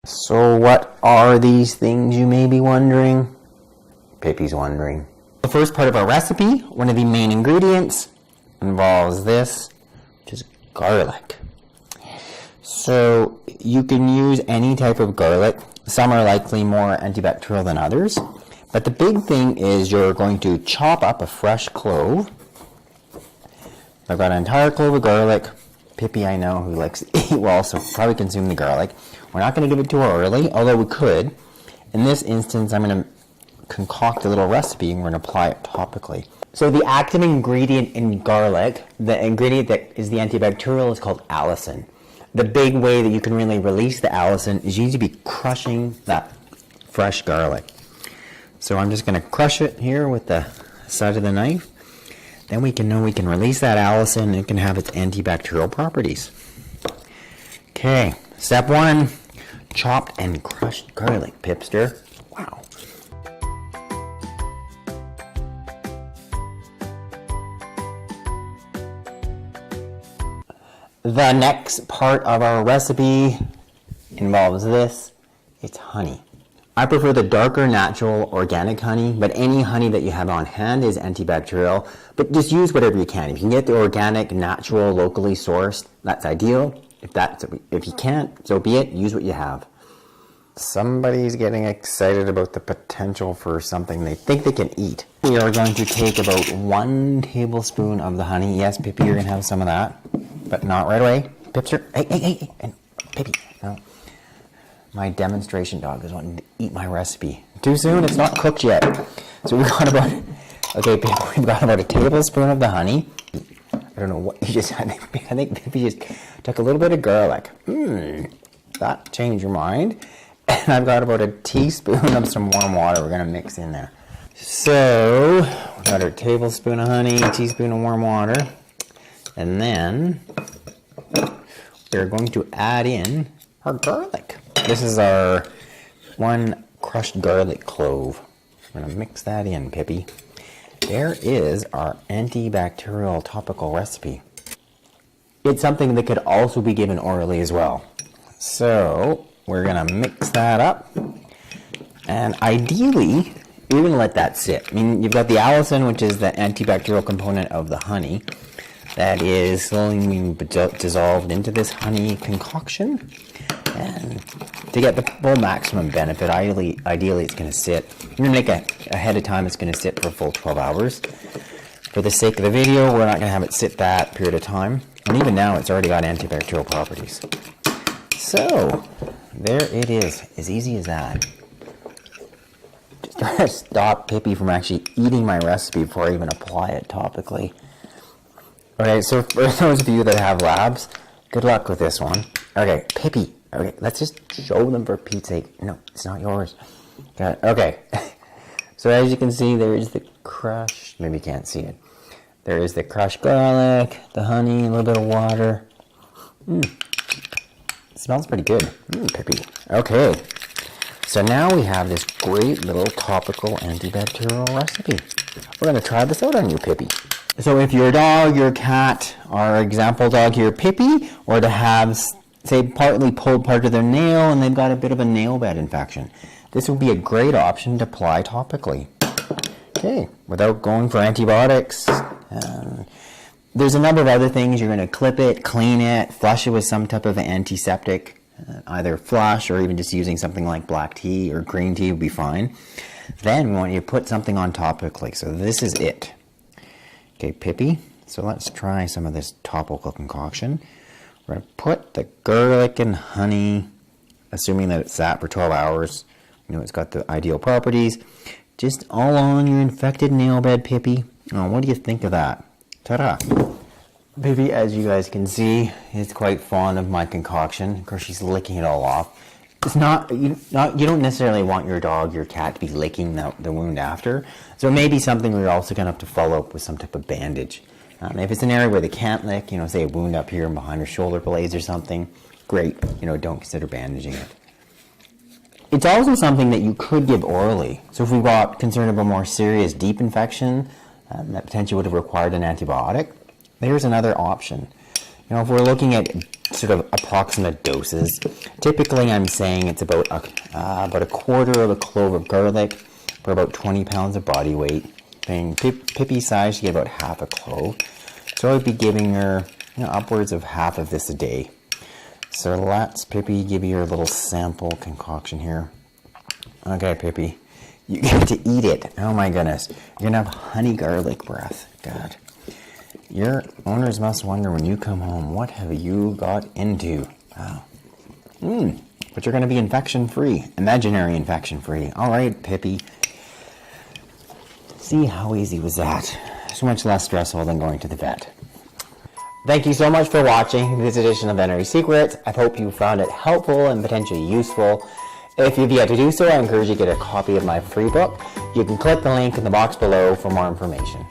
So what are these things, you may be wondering? Pippi's wondering. The first part of our recipe, one of the main ingredients, involves this, which is garlic. So you can use any type of garlic. Some are likely more antibacterial than others. But the big thing is you're going to chop up a fresh clove. I've got an entire clove of garlic. Pippi, I know, who likes to eat well, so probably consume the garlic. We're not going to give it to her early, although we could. In this instance, I'm going to concoct a little recipe and we're going to apply it topically. So the active ingredient in garlic, the ingredient that is the antibacterial, is called allicin. The big way that you can really release the allicin is you need to be crushing that fresh garlic. So I'm just going to crush it here with the side of the knife. Then we can know we can release that allicin and it can have its antibacterial properties. Okay, step one, chopped and crushed garlic, Pipster. Wow. The next part of our recipe involves this. It's honey. I prefer the darker, natural, organic honey, but any honey that you have on hand is antibacterial, but just use whatever you can. If you can get the organic, natural, locally sourced, that's ideal. If you can't, so be it, use what you have. Somebody's getting excited about the potential for something they think they can eat. We are going to take about 1 tablespoon of the honey. Yes, Pippi, you're going to have some of that, but not right away. Pipster, hey, and Pippi, no. My demonstration dog is wanting to eat my recipe. Too soon? It's not cooked yet. So we've got about, we've got about a tablespoon of the honey. I don't know what you just had. I think Pippi just took a little bit of garlic. That changed your mind. And I've got about a teaspoon of some warm water we're going to mix in there. So we've got our tablespoon of honey, a teaspoon of warm water. And then we're going to add in our garlic. This is our 1 crushed garlic clove. We're going to mix that in, Pippi. There is our antibacterial topical recipe. It's something that could also be given orally as well. So we're going to mix that up. And ideally, you're going to let that sit. I mean, you've got the allicin, which is the antibacterial component of the honey, that is slowly being dissolved into this honey concoction. And to get the full maximum benefit, ideally it's going to sit. You're going to make ahead of time, it's going to sit for a full 12 hours. For the sake of the video, we're not going to have it sit that period of time. And even now, it's already got antibacterial properties. So, there it is. As easy as that. Just trying to stop Pippi from actually eating my recipe before I even apply it topically. Okay, so for those of you that have labs, good luck with this one. Okay, Pippi. Okay, let's just show them for Pete's sake. No, it's not yours. Got it. Okay. So as you can see, there is the crushed, maybe you can't see it. There is the crushed garlic, the honey, a little bit of water. It smells pretty good. Pippi. Okay. So now we have this great little topical antibacterial recipe. We're going to try this out on you, Pippi. So if your dog, your cat, our example dog here, Pippi, or to have, say, partly pulled part of their nail and they've got a bit of a nail bed infection, this would be a great option to apply topically. Okay, without going for antibiotics. There's a number of other things. You're going to clip it, clean it, flush it with some type of antiseptic, either flush or even just using something like black tea or green tea would be fine. Then we want you to put something on topically. So this is it. Okay, Pippi, so let's try some of this topical concoction. We're going to put the garlic and honey, assuming that it's sat for 12 hours. You know, it's got the ideal properties. Just all on your infected nail bed, Pippi. Oh, what do you think of that? Ta-da! Pippi, as you guys can see, is quite fond of my concoction. Of course, she's licking it all off. It's not you don't necessarily want your dog, your cat to be licking the wound after. So it may be something where you're also going to have to follow up with some type of bandage. If it's an area where they can't lick, say a wound up here and behind her shoulder blades or something, great. Don't consider bandaging it. It's also something that you could give orally. So if we've got concern of a more serious deep infection that potentially would have required an antibiotic, there's another option. If we're looking at sort of approximate doses. Typically, I'm saying it's about a quarter of a clove of garlic for about 20 pounds of body weight. And Pippi size, she get about half a clove. So I would be giving her upwards of half of this a day. So let's, Pippi, give you your little sample concoction here. Okay, Pippi, you get to eat it. Oh my goodness. You're going to have honey garlic breath. God. Your owners must wonder when you come home, what have you got into? Wow. But you're going to be infection-free. Imaginary infection-free. All right, Pippi. See, how easy was that? So much less stressful than going to the vet. Thank you so much for watching this edition of Veterinary Secrets. I hope you found it helpful and potentially useful. If you've yet to do so, I encourage you to get a copy of my free book. You can click the link in the box below for more information.